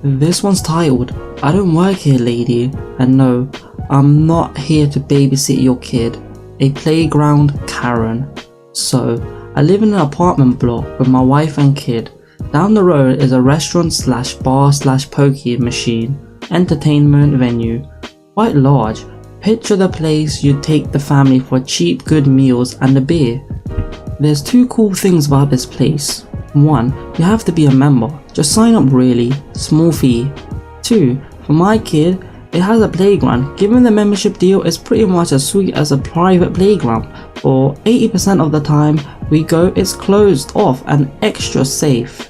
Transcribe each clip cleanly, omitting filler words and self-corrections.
This one's titled, I don't work here, lady, and no, I'm not here to babysit your kid. A playground Karen. So, I live in an apartment block with my wife and kid. Down the road is a restaurant/bar/pokie machine, entertainment venue. Quite large. Picture the place you'd take the family for cheap good meals and a beer. There's two cool things about this place. One, you have to be a member, just sign up really, small fee. Two, for my kid, it has a playground. Given the membership deal, it's pretty much as sweet as a private playground. For 80% of the time we go, it's closed off and extra safe.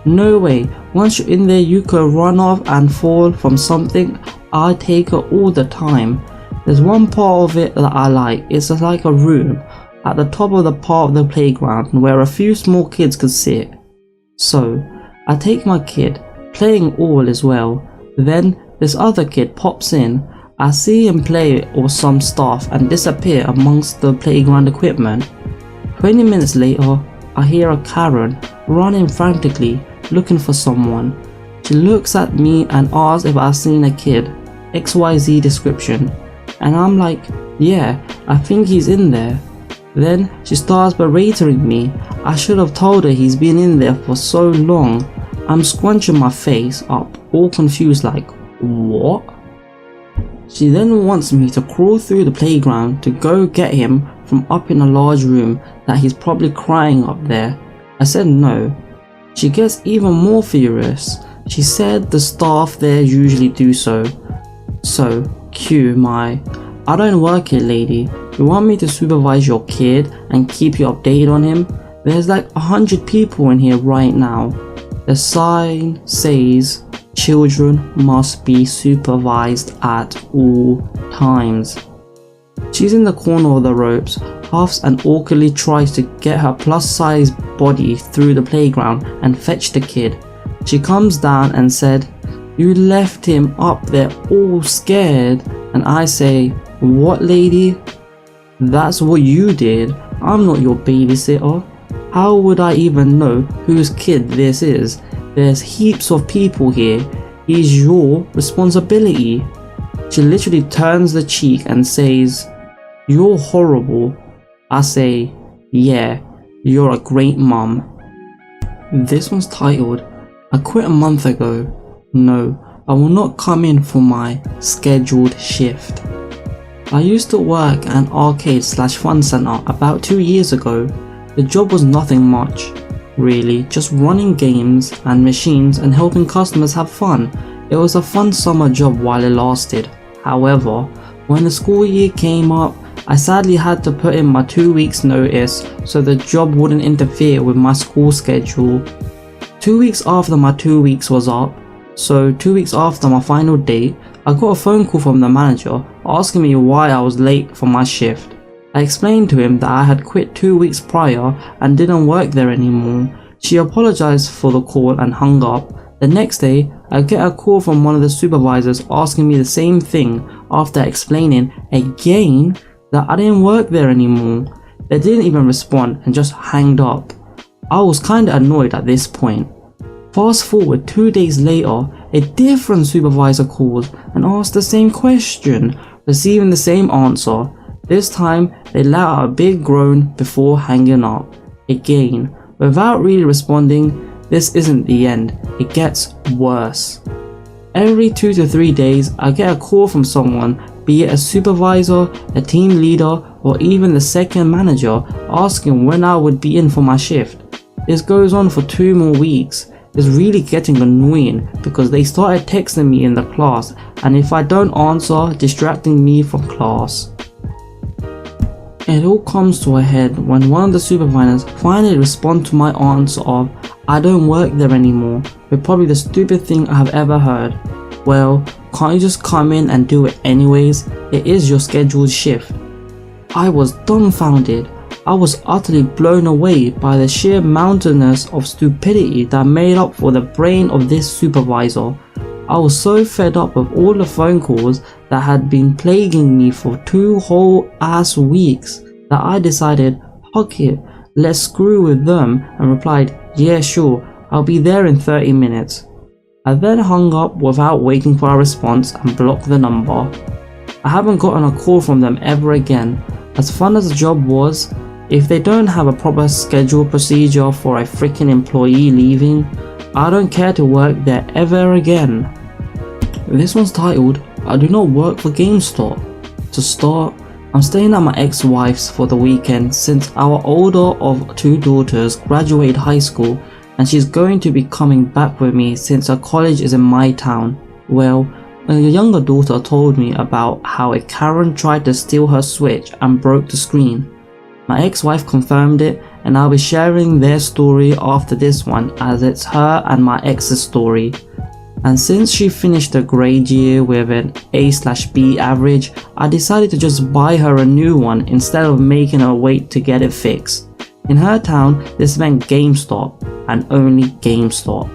No way, once you're in there you could run off and fall from something. I take it all the time. There's one part of it that I like, it's like a room at the top of the part of the playground where a few small kids could sit. So, I take my kid, playing all is well. Then this other kid pops in. I see him play or some stuff and disappear amongst the playground equipment. 20 minutes later, I hear a Karen running frantically, looking for someone. She looks at me and asks if I've seen a kid, XYZ description. And I'm like, yeah, I think he's in there. Then she starts berating me. I should have told her he's been in there for so long. I'm scrunching my face up, all confused like, what? She then wants me to crawl through the playground to go get him from up in a large room that he's probably crying up there. I said no. She gets even more furious. She said the staff there usually do so. So, cue my, I don't work here, lady. You want me to supervise your kid and keep you updated on him? There's like 100 people in here right now. The sign says children must be supervised at all times. She's in the corner of the ropes, huffs and awkwardly tries to get her plus-size body through the playground and fetch the kid. She comes down and said, you left him up there all scared. And I say, what, lady? That's what you did. I'm not your babysitter. How would I even know whose kid this is? There's heaps of people here. He's your responsibility. She literally turns the cheek and says, you're horrible. I say, yeah, you're a great mum. This one's titled, I quit a month ago. No, I will not come in for my scheduled shift. I used to work at an arcade/fun center about 2 years ago. The job was nothing much, really, just running games and machines and helping customers have fun. It was a fun summer job while it lasted. However, when the school year came up, I sadly had to put in my 2 weeks notice so the job wouldn't interfere with my school schedule. 2 weeks after my 2 weeks was up, so 2 weeks after my final date, I got a phone call from the manager asking me why I was late for my shift. I explained to him that I had quit 2 weeks prior and didn't work there anymore. She apologized for the call and hung up. The next day, I get a call from one of the supervisors asking me the same thing after explaining again that I didn't work there anymore. They didn't even respond and just hanged up. I was kinda annoyed at this point. Fast forward 2 days later, a different supervisor calls and asks the same question, receiving the same answer. This time, they let out a big groan before hanging up. Again, without really responding, this isn't the end, it gets worse. Every 2 to 3 days, I get a call from someone, be it a supervisor, a team leader, or even the second manager, asking when I would be in for my shift. This goes on for 2 more weeks. It's really getting annoying because they started texting me in the class, and if I don't answer, distracting me from class. It all comes to a head when one of the supervisors finally responds to my answer of, I don't work there anymore, with probably the stupid thing I have ever heard. Well, can't you just come in and do it anyways? It is your scheduled shift. I was dumbfounded. I was utterly blown away by the sheer mountainous of stupidity that made up for the brain of this supervisor. I was so fed up with all the phone calls that had been plaguing me for 2 whole ass weeks that I decided, fuck it, let's screw with them, and replied, yeah sure, I'll be there in 30 minutes. I then hung up without waiting for a response and blocked the number. I haven't gotten a call from them ever again. As fun as the job was, if they don't have a proper schedule procedure for a freaking employee leaving, I don't care to work there ever again. This one's titled, I do not work for GameStop. To start, I'm staying at my ex-wife's for the weekend since our older of 2 daughters graduated high school and she's going to be coming back with me since her college is in my town. Well, a younger daughter told me about how a Karen tried to steal her Switch and broke the screen. My ex-wife confirmed it and I'll be sharing their story after this one as it's her and my ex's story. And since she finished the grade year with an A/B average, I decided to just buy her a new one instead of making her wait to get it fixed. In her town, this meant GameStop and only GameStop.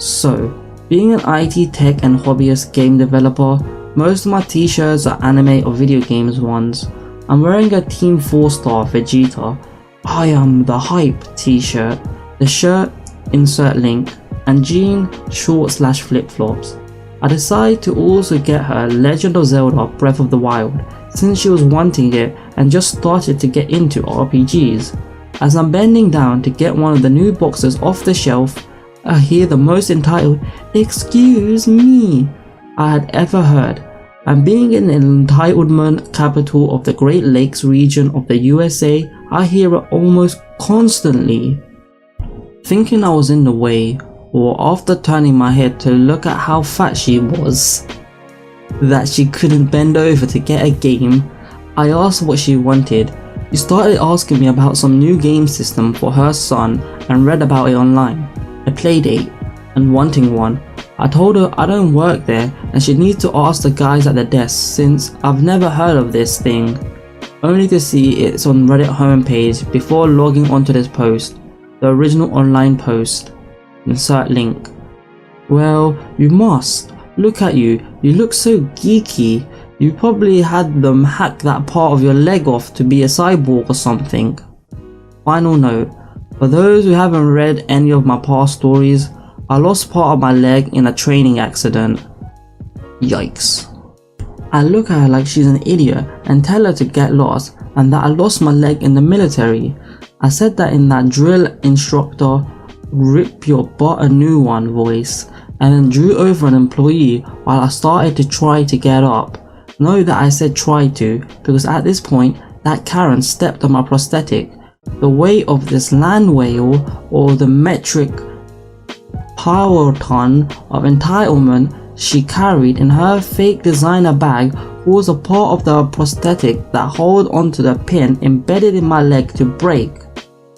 So, being an IT tech and hobbyist game developer, most of my t-shirts are anime or video games ones. I'm wearing a Team 4-star Vegeta, I am the hype t-shirt, the shirt, insert link, and jean, short/slash flip-flops. I decided to also get her Legend of Zelda Breath of the Wild since she was wanting it and just started to get into RPGs. As I'm bending down to get one of the new boxes off the shelf, I hear the most entitled "Excuse me" I had ever heard, and being in an entitlement capital of the Great Lakes region of the USA, I hear it almost constantly. Thinking I was in the way, or after turning my head to look at how fat she was, that she couldn't bend over to get a game, I asked what she wanted. She started asking me about some new game system for her son and read about it online, a playdate, and wanting one. I told her I don't work there and she needs to ask the guys at the desk since I've never heard of this thing, only to see it's on Reddit homepage before logging onto this post, the original online post. Insert link. Well, you must. Look at you, you look so geeky. You probably had them hack that part of your leg off to be a cyborg or something. Final note, for those who haven't read any of my past stories, I lost part of my leg in a training accident. Yikes. I look at her like she's an idiot and tell her to get lost and that I lost my leg in the military. I said that in that drill instructor rip your butt a new one voice, and then drew over an employee while I started to try to get up. Know that I said try to, because at this point that Karen stepped on my prosthetic. The weight of this land whale, or the metric power ton of entitlement she carried in her fake designer bag, was a part of the prosthetic that hold onto the pin embedded in my leg to break.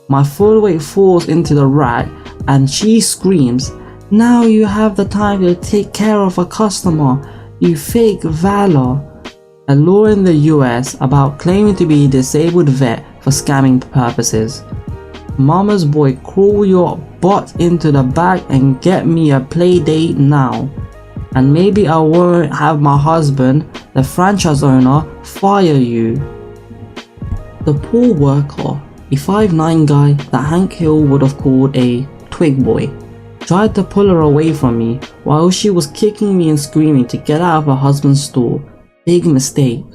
My full weight falls into the rack and she screams, "Now you have the time to take care of a customer, you fake valor." A law in the US about claiming to be a disabled vet for scamming purposes. Mama's boy, crawl your butt into the bag and get me a play date now. And maybe I won't have my husband, the franchise owner, fire you. The poor worker, a 5'9" guy that Hank Hill would have called a twig boy, tried to pull her away from me while she was kicking me and screaming to get out of her husband's store. Big mistake.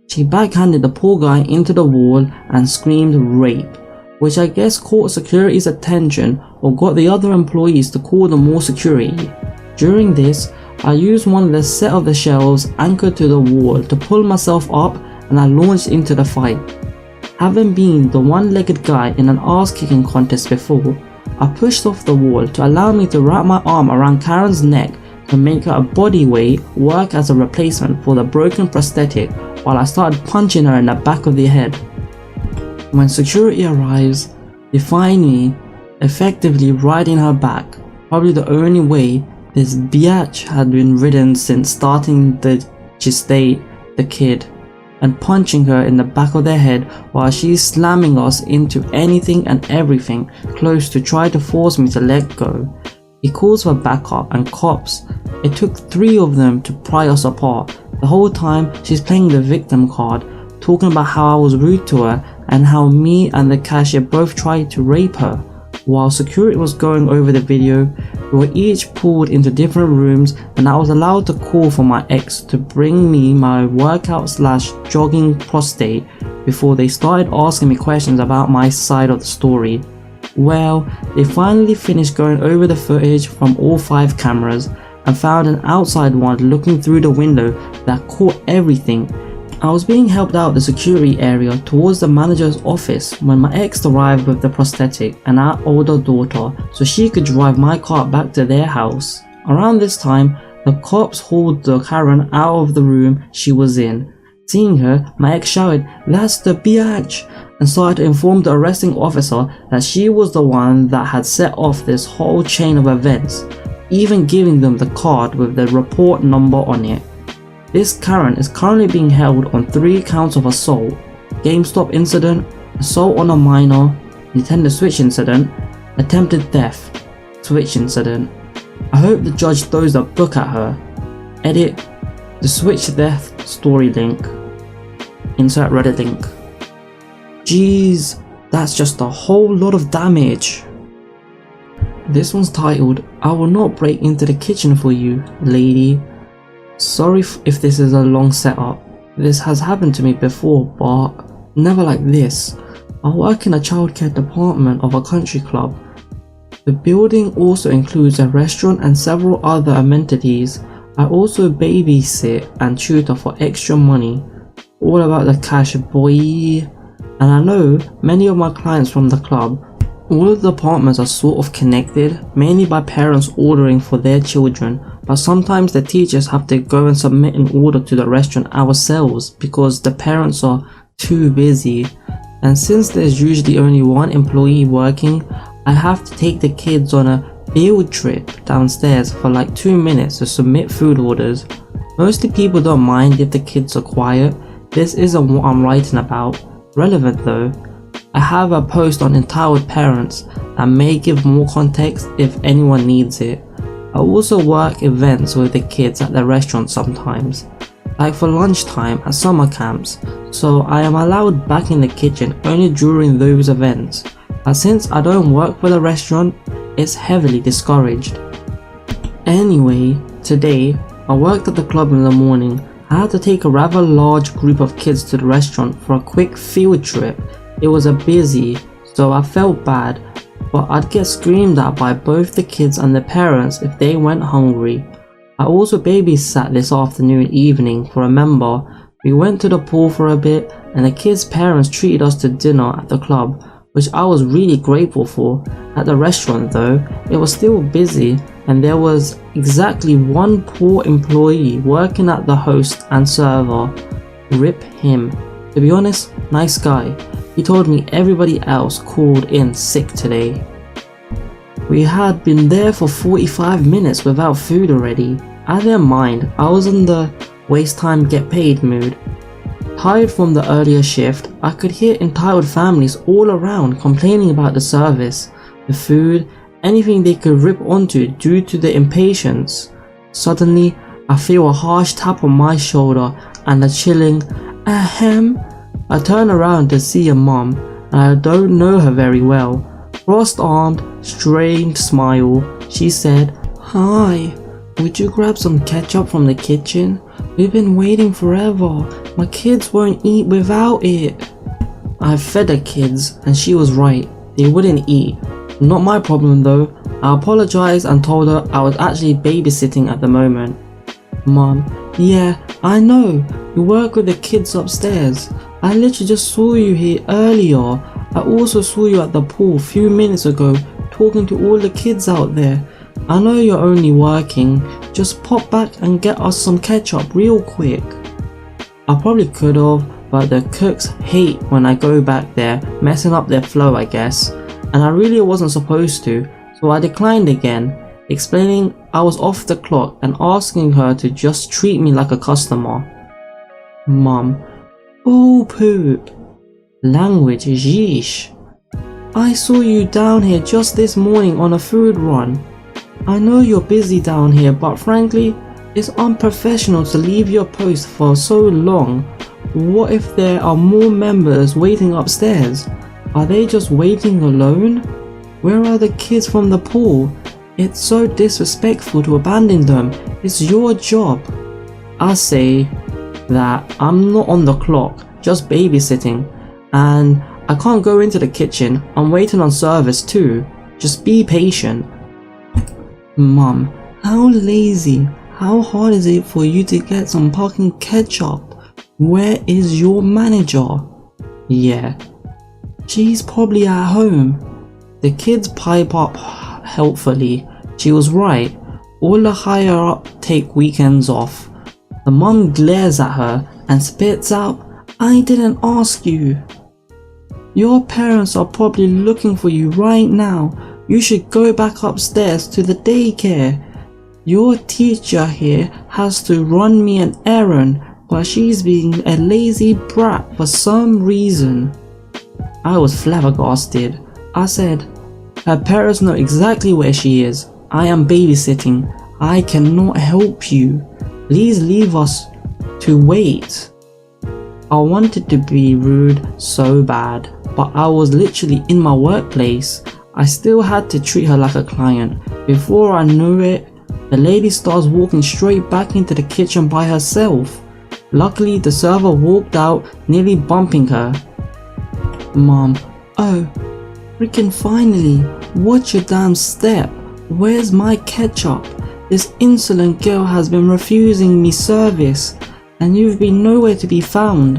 She backhanded the poor guy into the wall and screamed rape, which I guess caught security's attention or got the other employees to call them more security. During this, I used one of the set of the shelves anchored to the wall to pull myself up and I launched into the fight. Having been the one-legged guy in an ass-kicking contest before, I pushed off the wall to allow me to wrap my arm around Karen's neck to make her body weight work as a replacement for the broken prosthetic while I started punching her in the back of the head. When security arrives, they find me effectively riding her back, probably the only way this biatch had been ridden since starting the gestate the kid, and punching her in the back of the head while she's slamming us into anything and everything close to try to force me to let go. He calls for backup and cops. It took 3 of them to pry us apart. The whole time she's playing the victim card, talking about how I was rude to her and how me and the cashier both tried to rape her. While security was going over the video, we were each pulled into different rooms and I was allowed to call for my ex to bring me my workout/jogging prostate before they started asking me questions about my side of the story. Well, they finally finished going over the footage from all 5 cameras and found an outside one looking through the window that caught everything. I was being helped out the security area towards the manager's office when my ex arrived with the prosthetic and our older daughter so she could drive my car back to their house. Around this time, the cops hauled the Karen out of the room she was in. Seeing her, my ex shouted, "That's the biatch," and started to inform the arresting officer that she was the one that had set off this whole chain of events, even giving them the card with the report number on it. This Karen is currently being held on 3 counts of assault, GameStop incident, assault on a minor, Nintendo Switch incident, attempted theft, Switch incident. I hope the judge throws a book at her. Edit, the Switch theft story link. Insert Reddit link. Jeez, that's just a whole lot of damage. This one's titled, "I will not break into the kitchen for you, lady." Sorry if this is a long setup. This has happened to me before, but never like this. I work in a childcare department of a country club. The building also includes a restaurant and several other amenities. I also babysit and tutor for extra money. All about the cash, boy. And I know many of my clients from the club. All of the apartments are sort of connected, mainly by parents ordering for their children, but sometimes the teachers have to go and submit an order to the restaurant ourselves because the parents are too busy. And since there's usually only one employee working, I have to take the kids on a field trip downstairs for like 2 minutes to submit food orders. Mostly people don't mind if the kids are quiet. This isn't what I'm writing about. Relevant though. I have a post on EntitledParents that may give more context if anyone needs it. I also work events with the kids at the restaurant sometimes, like for lunchtime at summer camps, so I am allowed back in the kitchen only during those events, but since I don't work for the restaurant, it's heavily discouraged. Anyway, today, I worked at the club in the morning. I had to take a rather large group of kids to the restaurant for a quick field trip. It was a busy, so I felt bad, but I'd get screamed at by both the kids and the parents if they went hungry. I also babysat this afternoon evening for a member. We went to the pool for a bit and the kids' parents treated us to dinner at the club, which I was really grateful for. At the restaurant though, it was still busy and there was exactly one poor employee working at the host and server. Rip him. To be honest, nice guy. He told me everybody else called in sick today. We had been there for 45 minutes without food already. I didn't mind, I was in the waste time get paid mood. Tired from the earlier shift, I could hear entitled families all around complaining about the service, the food, anything they could rip onto due to the impatience. Suddenly, I feel a harsh tap on my shoulder and a chilling ahem. I turn around to see a mum, and I don't know her very well. Crossed-armed, strained smile, she said, "Hi, would you grab some ketchup from the kitchen? We've been waiting forever. My kids won't eat without it." I fed the kids, and she was right. They wouldn't eat. Not my problem though. I apologized and told her I was actually babysitting at the moment. Mum, yeah, I know. You work with the kids upstairs. I literally just saw you here earlier. I also saw you at the pool a few minutes ago talking to all the kids out there. I know you're only working. Just pop back and get us some ketchup real quick. I probably could have, but the cooks hate when I go back there, messing up their flow I guess. And I really wasn't supposed to, so I declined again, explaining I was off the clock and asking her to just treat me like a customer. Mum, oh poop. Language, yeesh. I saw you down here just this morning on a food run. I know you're busy down here, but frankly, it's unprofessional to leave your post for so long. What if there are more members waiting upstairs? Are they just waiting alone? Where are the kids from the pool? It's so disrespectful to abandon them. It's your job. I say that I'm not on the clock, just babysitting, and I can't go into the kitchen. I'm waiting on service too. Just be patient. Mom, how lazy. How hard is it for you to get some fucking ketchup? Where is your manager? Yeah, she's probably at home. The kids pipe up helpfully. She was right. All the higher up take weekends off. The mom glares at her and spits out, I didn't ask you. Your parents are probably looking for you right now. You should go back upstairs to the daycare. Your teacher here has to run me an errand, but she's being a lazy brat for some reason. I was flabbergasted. I said, her parents know exactly where she is. I am babysitting. I cannot help you. Please leave us to wait. I wanted to be rude so bad, but I was literally in my workplace. I still had to treat her like a client. Before I knew it, the lady starts walking straight back into the kitchen by herself. Luckily, the server walked out, nearly bumping her. Mom, oh, freaking finally, watch your damn step. Where's my ketchup? This insolent girl has been refusing me service, and you've been nowhere to be found.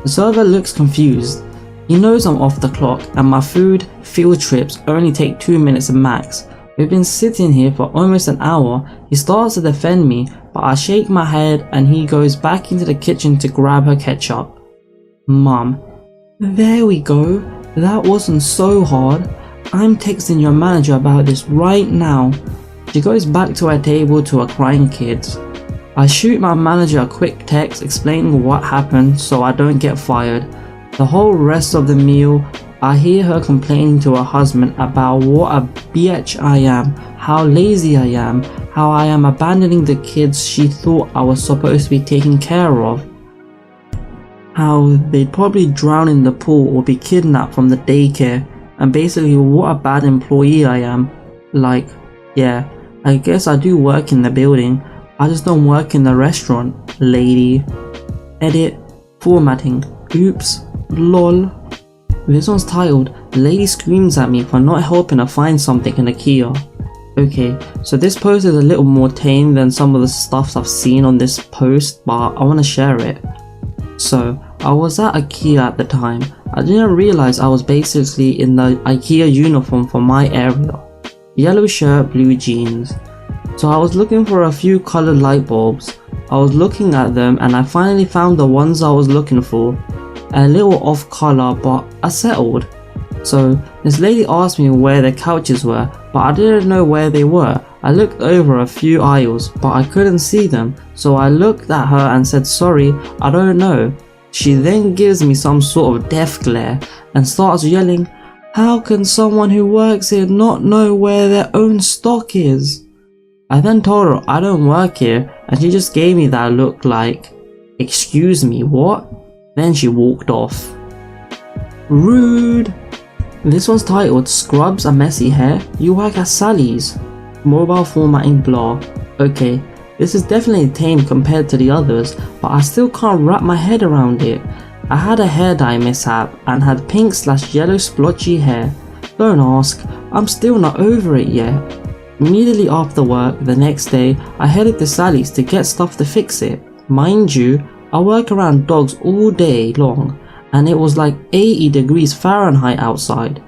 The server looks confused. He knows I'm off the clock and my food field trips only take 2 minutes max. We've been sitting here for almost an hour. He starts to defend me, but I shake my head and he goes back into the kitchen to grab her ketchup. Mom, there we go. That wasn't so hard. I'm texting your manager about this right now. She goes back to her table to her crying kids. I shoot my manager a quick text explaining what happened so I don't get fired. The whole rest of the meal, I hear her complaining to her husband about what a bitch I am, how lazy I am, how I am abandoning the kids she thought I was supposed to be taking care of, how they'd probably drown in the pool or be kidnapped from the daycare, and basically what a bad employee I am. Like, yeah, I guess I do work in the building, I just don't work in the restaurant, lady. Edit, formatting, oops, lol. This one's titled, Lady Screams at Me for not helping her find something in IKEA. Okay, so this post is a little more tame than some of the stuff I've seen on this post, but I want to share it. So, I was at IKEA at the time. I didn't realize I was basically in the IKEA uniform for my area. Yellow shirt, blue jeans. So I was looking for a few colored light bulbs. I was looking at them and I finally found the ones I was looking for. A little off color, but I settled. So this lady asked me where the couches were, but I didn't know where they were. I looked over a few aisles, but I couldn't see them. So I looked at her and said, sorry, I don't know. She then gives me some sort of death glare and starts yelling, how can someone who works here not know where their own stock is? I then told her I don't work here, and she just gave me that look like, excuse me, what? Then she walked off. Rude. This one's titled, Scrubs and Messy Hair, You Work at Sally's. Mobile formatting blah. Okay, this is definitely tame compared to the others, but I still can't wrap my head around it. I had a hair dye mishap and had pink/yellow splotchy hair. Don't ask, I'm still not over it yet. Immediately after work, the next day, I headed to Sally's to get stuff to fix it. Mind you, I work around dogs all day long, and it was like 80 degrees Fahrenheit outside.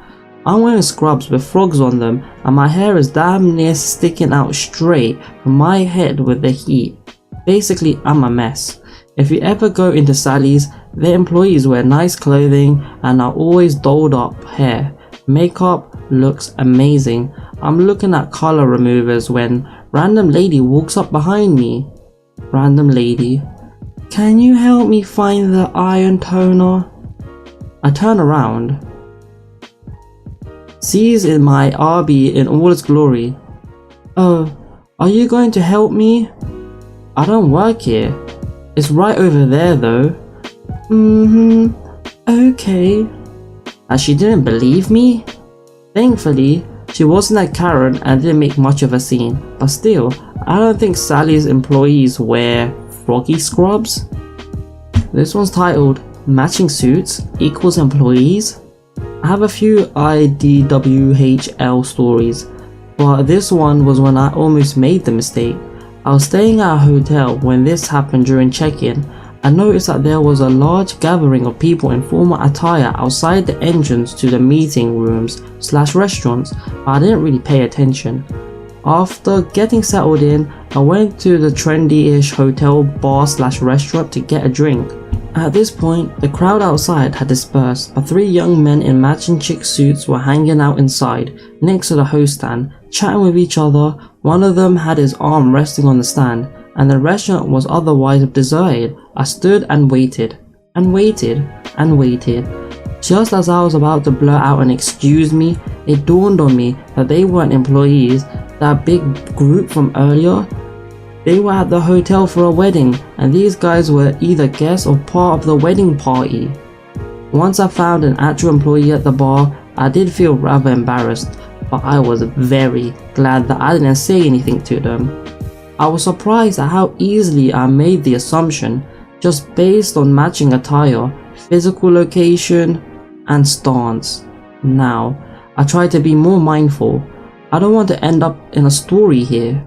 I'm wearing scrubs with frogs on them, and my hair is damn near sticking out straight from my head with the heat. Basically, I'm a mess. If you ever go into Sally's, their employees wear nice clothing and are always dolled up hair. Makeup looks amazing. I'm looking at color removers when random lady walks up behind me. Random lady, can you help me find the iron toner? I turn around. Sees in my RB in all its glory. Oh, are you going to help me? I don't work here. It's right over there though. Okay. As she didn't believe me? Thankfully, she wasn't a Karen and didn't make much of a scene, but still, I don't think Sally's employees wear froggy scrubs. This one's titled Matching Suits Equals Employees. I have a few IDWHL stories, but this one was when I almost made the mistake. I was staying at a hotel when this happened. During check-in, I noticed that there was a large gathering of people in formal attire outside the entrance to the meeting rooms / restaurants, but I didn't really pay attention. After getting settled in, I went to the trendy-ish hotel bar / restaurant to get a drink. At this point, the crowd outside had dispersed, but 3 young men in matching chick suits were hanging out inside, next to the host stand, chatting with each other. One of them had his arm resting on the stand, and the restaurant was otherwise deserted. I stood and waited, and waited, and waited. Just as I was about to blurt out an "excuse me," it dawned on me that they weren't employees. That big group from earlier, they were at the hotel for a wedding, and these guys were either guests or part of the wedding party. Once I found an actual employee at the bar, I did feel rather embarrassed, but I was very glad that I didn't say anything to them. I was surprised at how easily I made the assumption, just based on matching attire, physical location, and stance. Now, I try to be more mindful. I don't want to end up in a story here.